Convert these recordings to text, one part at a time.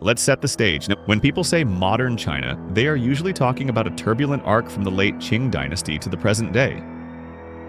Let's set the stage. Now, when people say modern China, they are usually talking about a turbulent arc from the late Qing dynasty to the present day.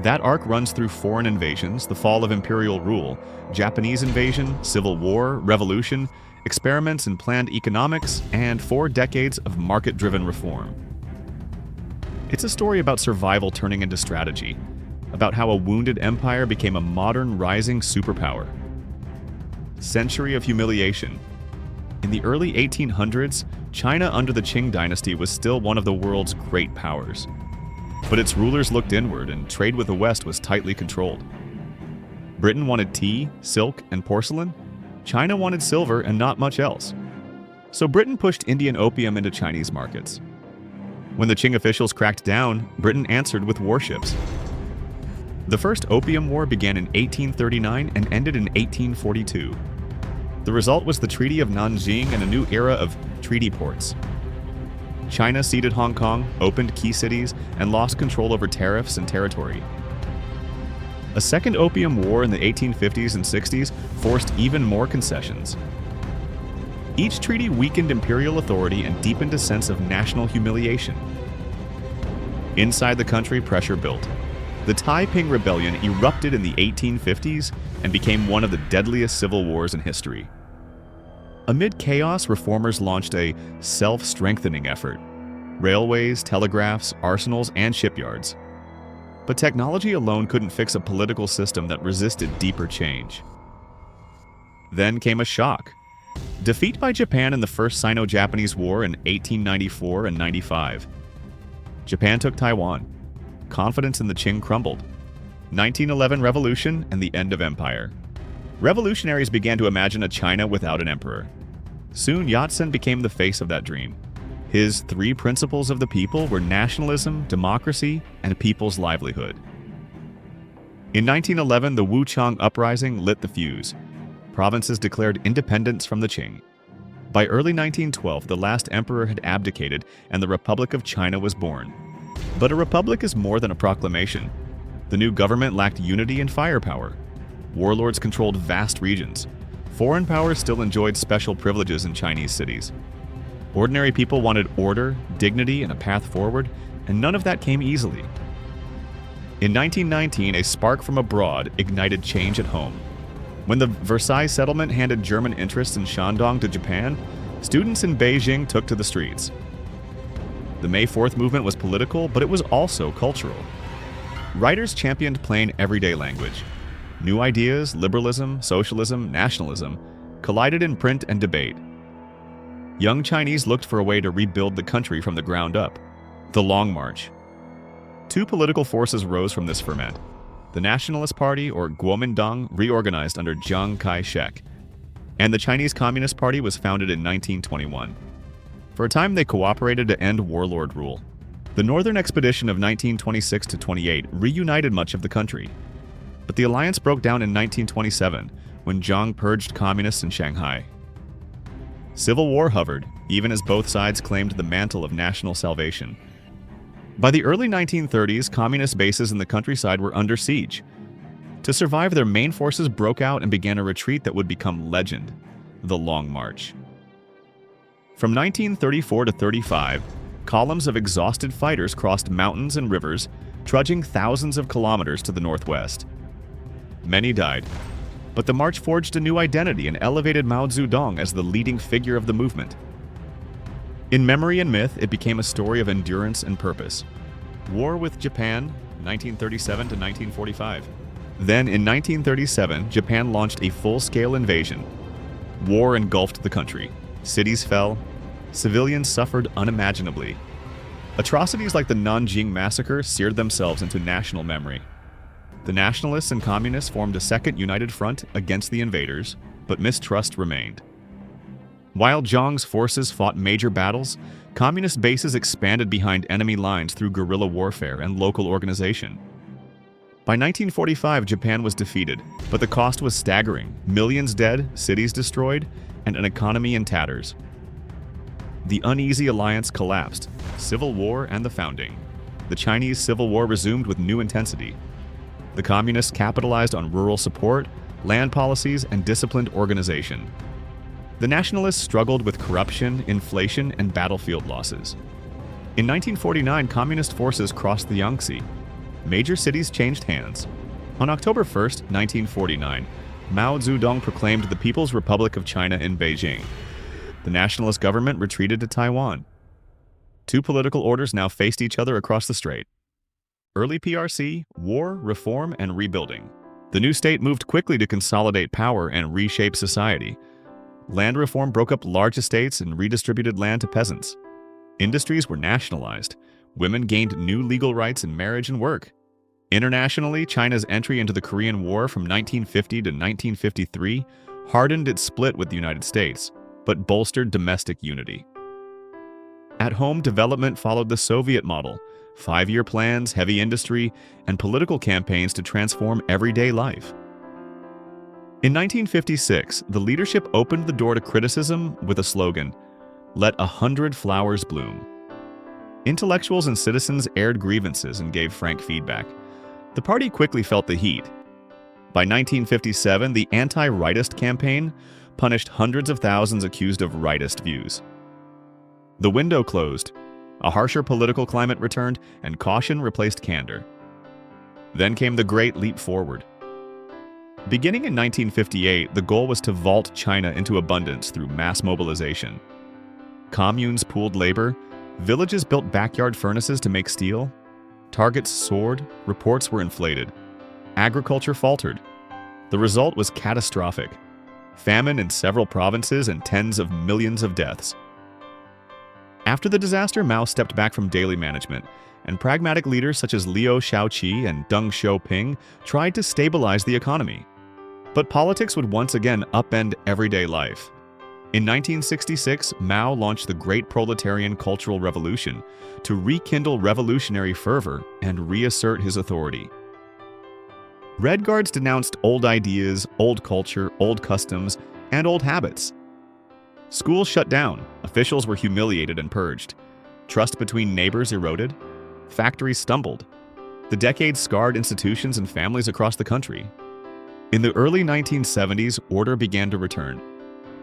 That arc runs through foreign invasions, the fall of imperial rule, Japanese invasion, civil war, revolution, experiments in planned economics, and 4 decades of market-driven reform. It's a story about survival turning into strategy, about how a wounded empire became a modern, rising superpower. Century of humiliation. In the early 1800s, China under the Qing dynasty was still one of the world's great powers. But its rulers looked inward, and trade with the West was tightly controlled. Britain wanted tea, silk, and porcelain. China wanted silver and not much else. So Britain pushed Indian opium into Chinese markets. When the Qing officials cracked down, Britain answered with warships. The First Opium War began in 1839 and ended in 1842. The result was the Treaty of Nanjing and a new era of treaty ports. China ceded Hong Kong, opened key cities, and lost control over tariffs and territory. A second Opium War in the 1850s and 60s forced even more concessions. Each treaty weakened imperial authority and deepened a sense of national humiliation. Inside the country, pressure built. The Taiping Rebellion erupted in the 1850s and became one of the deadliest civil wars in history. Amid chaos, reformers launched a self-strengthening effort: railways, telegraphs, arsenals, and shipyards. But technology alone couldn't fix a political system that resisted deeper change. Then came a shock. Defeat by Japan in the First Sino-Japanese War in 1894 and 95. Japan took Taiwan. Confidence in the Qing crumbled. 1911 Revolution and the end of empire. Revolutionaries began to imagine a China without an emperor. Soon, Yat-sen became the face of that dream. His 3 principles of the people were nationalism, democracy, and people's livelihood. In 1911, the Wuchang Uprising lit the fuse. Provinces declared independence from the Qing. By early 1912, the last emperor had abdicated and the Republic of China was born. But a republic is more than a proclamation. The new government lacked unity and firepower. Warlords controlled vast regions. Foreign powers still enjoyed special privileges in Chinese cities. Ordinary people wanted order, dignity, and a path forward, and none of that came easily. In 1919, a spark from abroad ignited change at home. When the Versailles settlement handed German interests in Shandong to Japan, students in Beijing took to the streets. The May 4th movement was political, but it was also cultural. Writers championed plain everyday language. New ideas, liberalism, socialism, nationalism, collided in print and debate. Young Chinese looked for a way to rebuild the country from the ground up. The Long March. 2 political forces rose from this ferment. The Nationalist Party, or Kuomintang, reorganized under Chiang Kai-shek, and the Chinese Communist Party was founded in 1921. For a time, they cooperated to end warlord rule. The Northern Expedition of 1926-28 reunited much of the country. But the alliance broke down in 1927, when Chiang purged communists in Shanghai. Civil war hovered, even as both sides claimed the mantle of national salvation. By the early 1930s, communist bases in the countryside were under siege. To survive, their main forces broke out and began a retreat that would become legend: the Long March. From 1934 to 35, columns of exhausted fighters crossed mountains and rivers, trudging thousands of kilometers to the northwest. Many died, but the march forged a new identity and elevated Mao Zedong as the leading figure of the movement. In memory and myth, it became a story of endurance and purpose. War with Japan, 1937 to 1945. Then, in 1937, Japan launched a full-scale invasion. War engulfed the country. Cities fell. Civilians suffered unimaginably. Atrocities like the Nanjing massacre seared themselves into national memory. The nationalists and communists formed a second united front against the invaders, but mistrust remained. While Chiang's forces fought major battles, communist bases expanded behind enemy lines through guerrilla warfare and local organization. By 1945, Japan was defeated, but the cost was staggering: millions dead, cities destroyed, and an economy in tatters. The uneasy alliance collapsed, civil war and the founding. The Chinese Civil War resumed with new intensity. The communists capitalized on rural support, land policies, and disciplined organization. The nationalists struggled with corruption, inflation, and battlefield losses. In 1949, communist forces crossed the Yangtze. Major cities changed hands. On October 1st, 1949, Mao Zedong proclaimed the People's Republic of China in Beijing. The nationalist government retreated to Taiwan. Two political orders now faced each other across the strait. Early PRC, war, reform, and rebuilding. The new state moved quickly to consolidate power and reshape society. Land reform broke up large estates and redistributed land to peasants. Industries were nationalized. Women gained new legal rights in marriage and work. Internationally, China's entry into the Korean War from 1950 to 1953 hardened its split with the United States, but bolstered domestic unity. At home, development followed the Soviet model: 5-year plans, heavy industry, and political campaigns to transform everyday life. In 1956, the leadership opened the door to criticism with a slogan, "Let 100 flowers bloom." Intellectuals and citizens aired grievances and gave frank feedback. The party quickly felt the heat. By 1957, the anti-rightist campaign punished hundreds of thousands accused of rightist views. The window closed. A harsher political climate returned, and caution replaced candor. Then came the Great Leap Forward. Beginning in 1958, the goal was to vault China into abundance through mass mobilization. Communes pooled labor, villages built backyard furnaces to make steel, targets soared, reports were inflated. Agriculture faltered. The result was catastrophic: famine in several provinces and tens of millions of deaths. After the disaster, Mao stepped back from daily management, and pragmatic leaders such as Liu Shaoqi and Deng Xiaoping tried to stabilize the economy. But politics would once again upend everyday life. In 1966, Mao launched the Great Proletarian Cultural Revolution to rekindle revolutionary fervor and reassert his authority. Red Guards denounced old ideas, old culture, old customs, and old habits. Schools shut down, officials were humiliated and purged. Trust between neighbors eroded. Factories stumbled. The decade scarred institutions and families across the country. In the early 1970s, order began to return.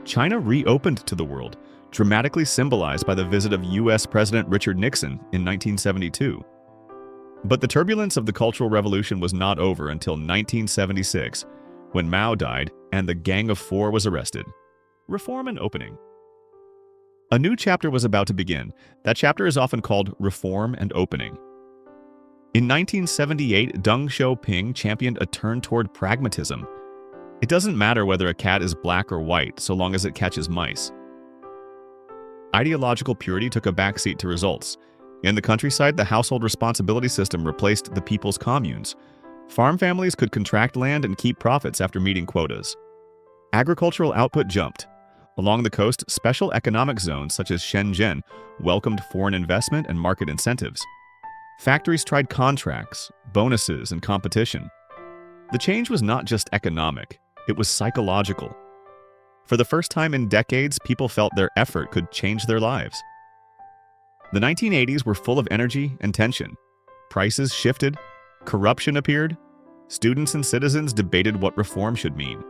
China reopened to the world, dramatically symbolized by the visit of U.S. President Richard Nixon in 1972. But the turbulence of the Cultural Revolution was not over until 1976, when Mao died and the Gang of Four was arrested. Reform and opening. A new chapter was about to begin. That chapter is often called Reform and Opening. In 1978, Deng Xiaoping championed a turn toward pragmatism. It doesn't matter whether a cat is black or white, so long as it catches mice. Ideological purity took a backseat to results. In the countryside, the household responsibility system replaced the people's communes. Farm families could contract land and keep profits after meeting quotas. Agricultural output jumped. Along the coast, special economic zones such as Shenzhen welcomed foreign investment and market incentives. Factories tried contracts, bonuses, and competition. The change was not just economic, it was psychological. For the first time in decades, people felt their effort could change their lives. The 1980s were full of energy and tension. Prices shifted, corruption appeared, students and citizens debated what reform should mean.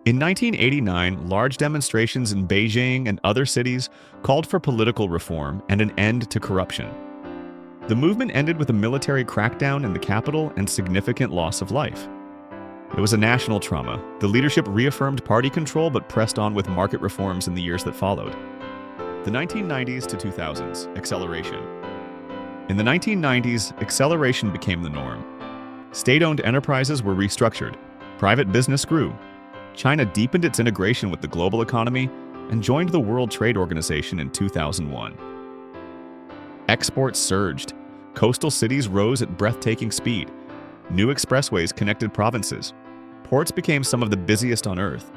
In 1989, large demonstrations in Beijing and other cities called for political reform and an end to corruption. The movement ended with a military crackdown in the capital and significant loss of life. It was a national trauma. The leadership reaffirmed party control but pressed on with market reforms in the years that followed. The 1990s to 2000s, acceleration. In the 1990s, acceleration became the norm. State-owned enterprises were restructured. Private business grew. China deepened its integration with the global economy and joined the World Trade Organization in 2001. Exports surged. Coastal cities rose at breathtaking speed. New expressways connected provinces. Ports became some of the busiest on Earth.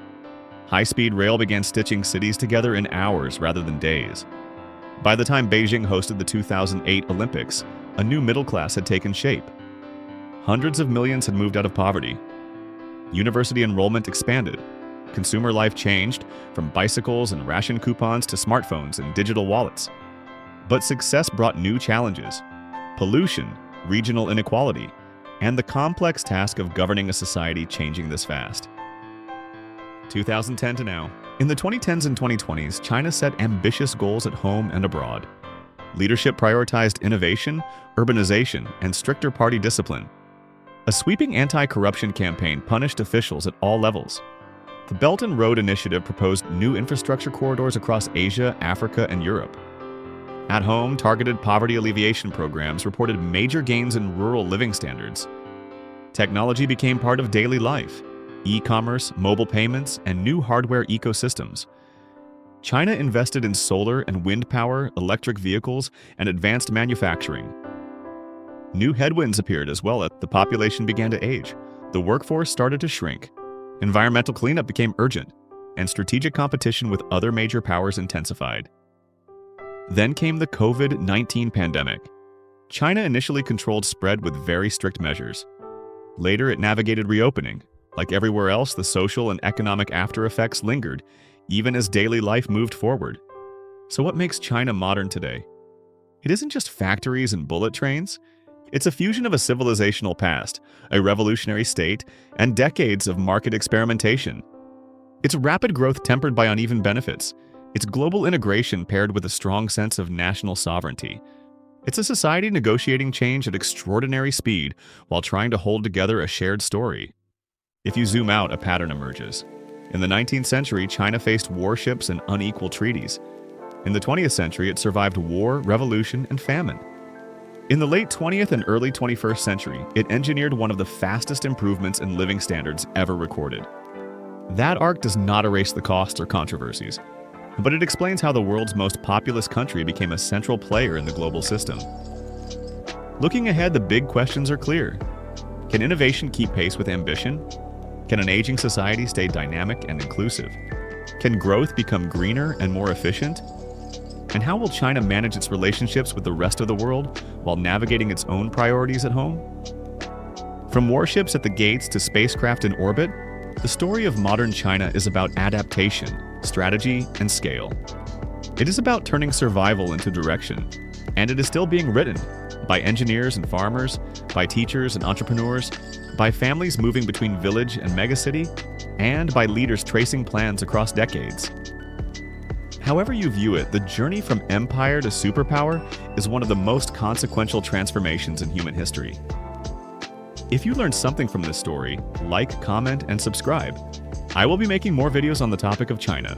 High-speed rail began stitching cities together in hours rather than days. By the time Beijing hosted the 2008 Olympics, a new middle class had taken shape. Hundreds of millions had moved out of poverty. University enrollment expanded. Consumer life changed, from bicycles and ration coupons to smartphones and digital wallets. But success brought new challenges: pollution, regional inequality, and the complex task of governing a society changing this fast. 2010 to now. In the 2010s and 2020s, China set ambitious goals at home and abroad. Leadership prioritized innovation, urbanization, and stricter party discipline. A sweeping anti-corruption campaign punished officials at all levels. The Belt and Road Initiative proposed new infrastructure corridors across Asia, Africa, and Europe. At home, targeted poverty alleviation programs reported major gains in rural living standards. Technology became part of daily life: e-commerce, mobile payments, and new hardware ecosystems. China invested in solar and wind power, electric vehicles, and advanced manufacturing. New headwinds appeared as well as the population began to age. The workforce started to shrink. Environmental cleanup became urgent, and strategic competition with other major powers intensified. Then came the COVID-19 pandemic. China initially controlled spread with very strict measures. Later, it navigated reopening. Like everywhere else, the social and economic after-effects lingered, even as daily life moved forward. So what makes China modern today? It isn't just factories and bullet trains. It's a fusion of a civilizational past, a revolutionary state, and decades of market experimentation. It's rapid growth tempered by uneven benefits. It's global integration paired with a strong sense of national sovereignty. It's a society negotiating change at extraordinary speed while trying to hold together a shared story. If you zoom out, a pattern emerges. In the 19th century, China faced warships and unequal treaties. In the 20th century, it survived war, revolution, and famine. In the late 20th and early 21st century, it engineered one of the fastest improvements in living standards ever recorded. That arc does not erase the costs or controversies, but it explains how the world's most populous country became a central player in the global system. Looking ahead, the big questions are clear. Can innovation keep pace with ambition? Can an aging society stay dynamic and inclusive? Can growth become greener and more efficient? And how will China manage its relationships with the rest of the world while navigating its own priorities at home? From warships at the gates to spacecraft in orbit, the story of modern China is about adaptation, strategy, and scale. It is about turning survival into direction, and it is still being written by engineers and farmers, by teachers and entrepreneurs, by families moving between village and megacity, and by leaders tracing plans across decades. However you view it, the journey from empire to superpower is one of the most consequential transformations in human history. If you learned something from this story, like, comment, and subscribe. I will be making more videos on the topic of China.